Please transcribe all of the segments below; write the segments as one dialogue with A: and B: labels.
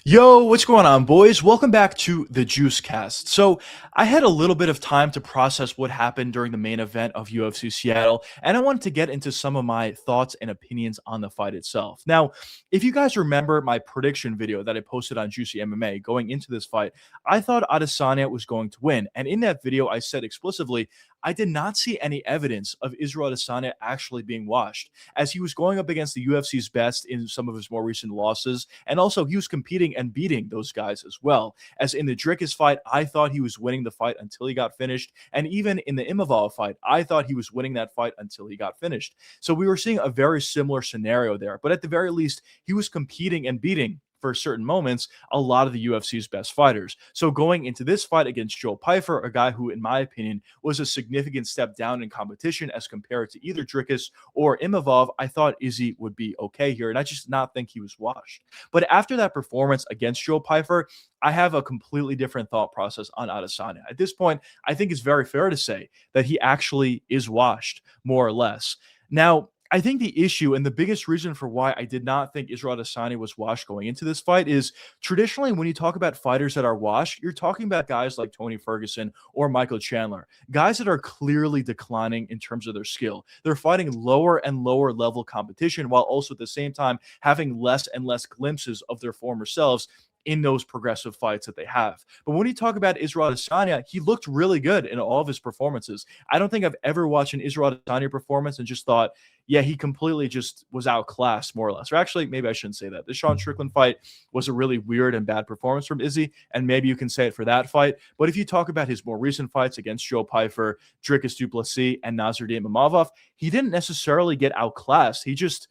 A: Yo, what's going on, boys? Welcome back to the Juicecast. So, I had a little bit of time to process what happened during the main event of UFC Seattle, and I wanted to get into some of my thoughts and opinions on the fight itself. Now, if you guys remember my prediction video that I posted on Juicy MMA going into this fight, I thought Adesanya was going to win, and in that video, I said explicitly I did not see any evidence of Israel Adesanya actually being washed, as he was going up against the UFC's best in some of his more recent losses, and also he was competing and beating those guys as well. As in the Dricus fight, I thought he was winning the fight until he got finished, and even in the Imavov fight, I thought he was winning that fight until he got finished. So we were seeing a very similar scenario there, but at the very least, he was competing and beating for certain moments a lot of the UFC's best fighters. So going into this fight against Joe Pyfer, a guy who, in my opinion, was a significant step down in competition as compared to either Dricus or Imavov, I thought Izzy would be okay here, and I just did not think he was washed. But after that performance against Joe Pyfer, I have a completely different thought process on Adesanya. At this point, I think it's very fair to say that he actually is washed, more or less. Now, I think the issue and the biggest reason for why I did not think Israel Adesanya was washed going into this fight is traditionally when you talk about fighters that are washed, you're talking about guys like Tony Ferguson or Michael Chandler, guys that are clearly declining in terms of their skill. They're fighting lower and lower level competition while also at the same time having less and less glimpses of their former selves in those progressive fights that they have. But when you talk about Israel Adesanya, he looked really good in all of his performances. I don't think I've ever watched an Israel Adesanya performance and just thought, yeah, he completely just was outclassed, more or less. Or actually, maybe I shouldn't say that. The Sean Strickland fight was a really weird and bad performance from Izzy, and maybe you can say it for that fight. But if you talk about his more recent fights against Joe Pyfer, Dricus du Plessis, and Nasruddin Imavov, he didn't necessarily get outclassed. He just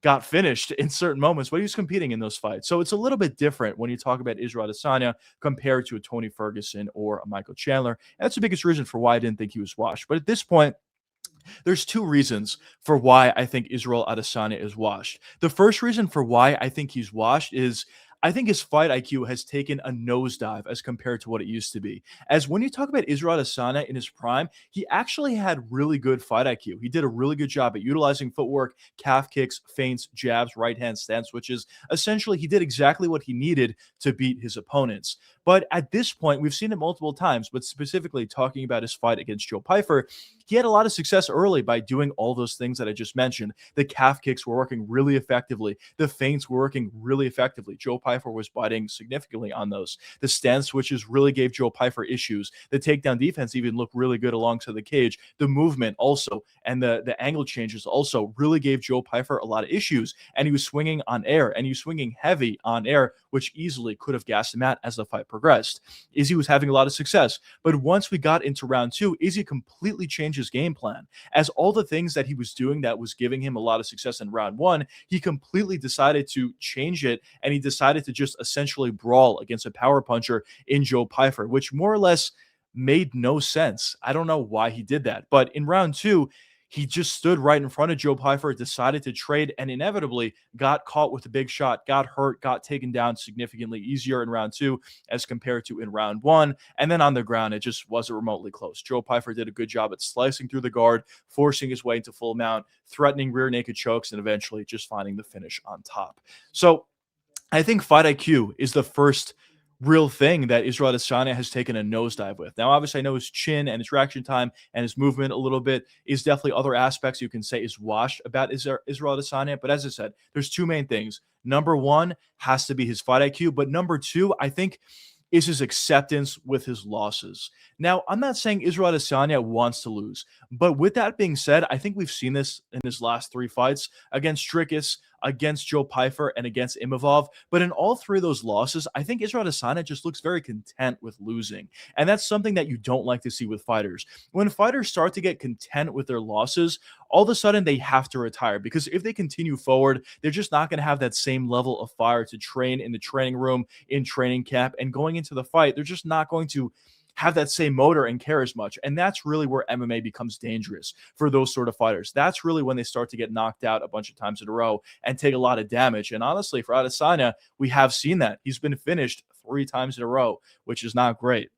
A: got finished in certain moments, but he was competing in those fights. So it's a little bit different when you talk about Israel Adesanya compared to a Tony Ferguson or a Michael Chandler. And that's the biggest reason for why I didn't think he was washed. But at this point, there's two reasons for why I think Israel Adesanya is washed. The first reason for why I think he's washed is I think his fight IQ has taken a nosedive as compared to what it used to be. As when you talk about Israel Adesanya in his prime, he actually had really good fight IQ. He did a really good job at utilizing footwork, calf kicks, feints, jabs, right hand stand switches. Essentially, he did exactly what he needed to beat his opponents. But at this point, we've seen it multiple times, but specifically talking about his fight against Joe Pyfer, he had a lot of success early by doing all those things that I just mentioned. The calf kicks were working really effectively. The feints were working really effectively. Joe Pyfer was biting significantly on those. The stand switches really gave Joe Pyfer issues. The takedown defense even looked really good alongside the cage. The movement also and the angle changes also really gave Joe Pyfer a lot of issues. And he was swinging on air and he was swinging heavy on air, which easily could have gassed him out as the fight progressed. Izzy was having a lot of success. But once we got into round two, Izzy completely changed his game plan. As all the things that he was doing that was giving him a lot of success in round one, he completely decided to change it and he decided to just essentially brawl against a power puncher in Joe Pyfer, which more or less made no sense. I don't know why he did that. But in round two, he just stood right in front of Joe Pyfer, decided to trade, and inevitably got caught with a big shot, got hurt, got taken down significantly easier in round two as compared to in round one. And then on the ground, it just wasn't remotely close. Joe Pyfer did a good job at slicing through the guard, forcing his way into full mount, threatening rear naked chokes, and eventually just finding the finish on top. So I think fight IQ is the first real thing that Israel Adesanya has taken a nosedive with. Now, obviously, I know his chin and his reaction time and his movement a little bit is definitely other aspects you can say is washed about Israel Adesanya. But as I said, there's two main things. Number one has to be his fight IQ. But number two, I think, is his acceptance with his losses. Now, I'm not saying Israel Adesanya wants to lose, but with that being said, I think we've seen this in his last three fights against Dricus, against Joe Pyfer, and against Imavov. But in all three of those losses, I think Israel Adesanya just looks very content with losing. And that's something that you don't like to see with fighters. When fighters start to get content with their losses, all of a sudden they have to retire because if they continue forward, they're just not going to have that same level of fire to train in the training room, in training camp, and going into the fight. They're just not going to have that same motor and care as much. And that's really where MMA becomes dangerous for those sort of fighters. That's really when they start to get knocked out a bunch of times in a row and take a lot of damage. And honestly, for Adesanya, we have seen that. He's been finished 3 times in a row, which is not great.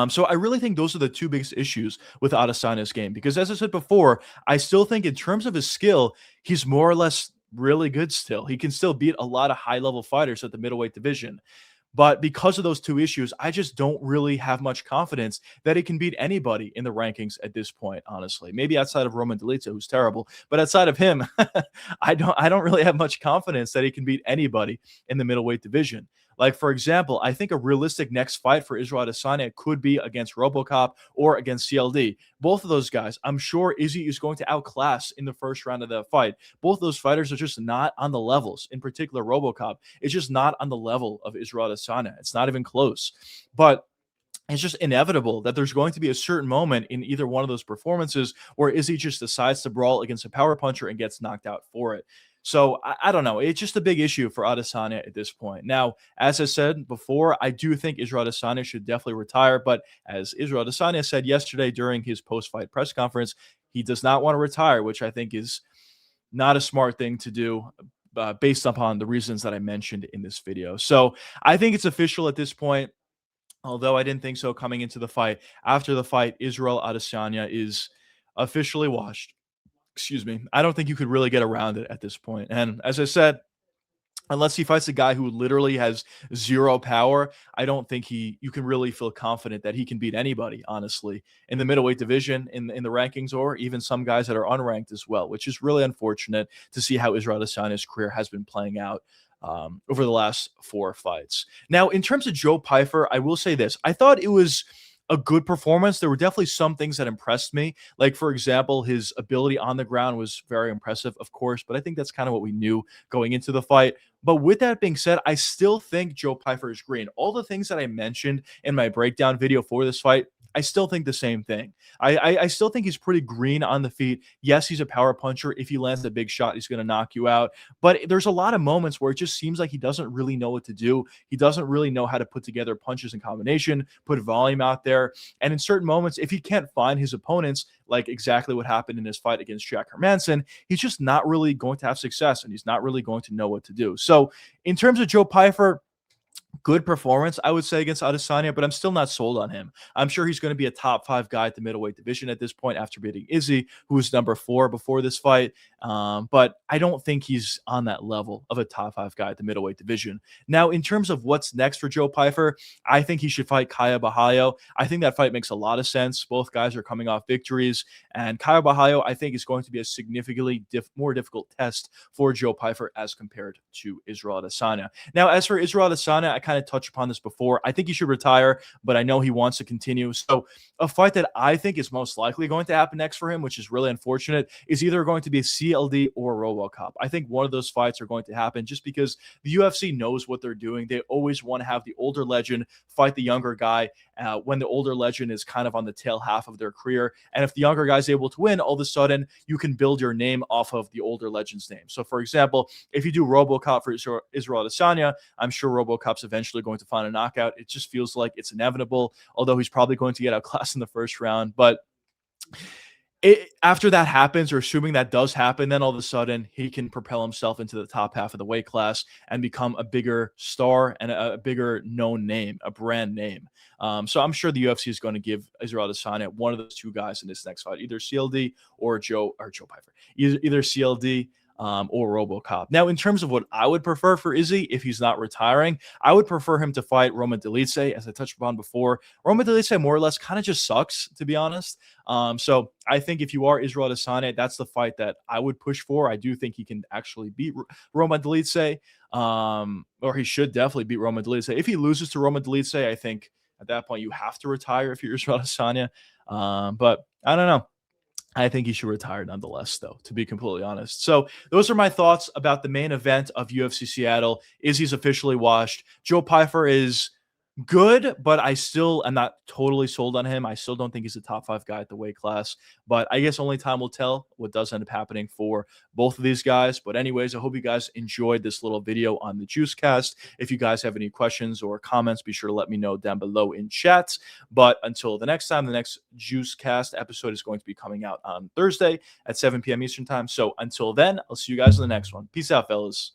A: So I really think those are the two biggest issues with Adesanya's game because, as I said before, I still think in terms of his skill, he's more or less really good still. He can still beat a lot of high-level fighters at the middleweight division. But because of those two issues, I just don't really have much confidence that he can beat anybody in the rankings at this point, honestly. Maybe outside of Roman Dolidze, who's terrible, but outside of him, I don't really have much confidence that he can beat anybody in the middleweight division. Like, for example, I think a realistic next fight for Israel Adesanya could be against RoboCop or against CLD. Both of those guys, I'm sure Izzy is going to outclass in the first round of that fight. Both of those fighters are just not on the levels. In particular, RoboCop is just not on the level of Israel Adesanya. It's not even close. But it's just inevitable that there's going to be a certain moment in either one of those performances where Izzy just decides to brawl against a power puncher and gets knocked out for it. So I don't know. It's just a big issue for Adesanya at this point. Now, as I said before, I do think Israel Adesanya should definitely retire. But as Israel Adesanya said yesterday during his post-fight press conference, he does not want to retire, which I think is not a smart thing to do based upon the reasons that I mentioned in this video. So I think it's official at this point. Although I didn't think so coming into the fight. After the fight, Israel Adesanya is officially washed. Excuse me. I don't think you could really get around it at this point. And as I said, unless he fights a guy who literally has zero power, I don't think you can really feel confident that he can beat anybody, honestly, in the middleweight division, in the rankings, or even some guys that are unranked as well, which is really unfortunate to see how Israel Adesanya's career has been playing out over the last 4 fights. Now, in terms of Joe Pyfer, I will say this. I thought it was a good performance. There were definitely some things that impressed me. Like, for example, his ability on the ground was very impressive, of course, but I think that's kind of what we knew going into the fight. But with that being said, I still think Joe Pyfer is green. All the things that I mentioned in my breakdown video for this fight, I still think the same thing. I still think he's pretty green on the feet. Yes, he's a power puncher. If he lands a big shot, he's going to knock you out. But there's a lot of moments where it just seems like he doesn't really know what to do. He doesn't really know how to put together punches in combination, put volume out there. And in certain moments, if he can't find his opponents, like exactly what happened in his fight against Jack Hermanson, he's just not really going to have success, and he's not really going to know what to do. So in terms of Joe Pyfer, good performance, I would say, against Adesanya, but I'm still not sold on him. I'm sure he's going to be a top 5 guy at the middleweight division at this point after beating Izzy, who was number 4 before this fight. But I don't think he's on that level of a top 5 guy at the middleweight division. Now, in terms of what's next for Joe Pyfer, I think he should fight Kaya Bahayo. I think that fight makes a lot of sense. Both guys are coming off victories, and Kaya Bahayo, I think, is going to be a significantly more difficult test for Joe Pyfer as compared to Israel Adesanya. Now, as for Israel Adesanya, I kind of touched upon this before. I think he should retire, but I know he wants to continue. So a fight that I think is most likely going to happen next for him, which is really unfortunate, is either going to be CLD or RoboCop. I think one of those fights are going to happen just because the UFC knows what they're doing. They always want to have the older legend fight the younger guy when the older legend is kind of on the tail half of their career. And if the younger guy is able to win, all of a sudden you can build your name off of the older legend's name. So, for example, if you do RoboCop for Israel Adesanya, I'm sure RoboCop's eventually going to find a knockout. It just feels like it's inevitable, although he's probably going to get outclassed in the first round. But after that happens, or assuming that does happen, then all of a sudden he can propel himself into the top half of the weight class and become a bigger star and a bigger known name, a brand name. So I'm sure the UFC is going to give Israel Adesanya one of those two guys in this next fight, either CLD or Joe Pyfer, either CLD or RoboCop. Now, in terms of what I would prefer for Izzy if he's not retiring, I would prefer him to fight Roman Dolidze, as I touched upon before. Roman Dolidze more or less kind of just sucks, to be honest. So I think if you are Israel Adesanya, that's the fight that I would push for. I do think he can actually beat Roman Dolidze, or he should definitely beat Roman Dolidze. If he loses to Roman Dolidze, I think at that point you have to retire if you're Israel Adesanya. But I don't know. I think he should retire nonetheless, though, to be completely honest. So those are my thoughts about the main event of UFC Seattle. Izzy's officially washed. Joe Pyfer is good, but I still am not totally sold on him. I still don't think he's a top 5 guy at the weight class, but I guess only time will tell what does end up happening for both of these guys. But anyways, I hope you guys enjoyed this little video on the Juicecast. If you guys have any questions or comments, be sure to let me know down below in chat. But until the next time, the next Juicecast episode is going to be coming out on Thursday at 7 p.m. Eastern time. So until then, I'll see you guys in the next one. Peace out, fellas.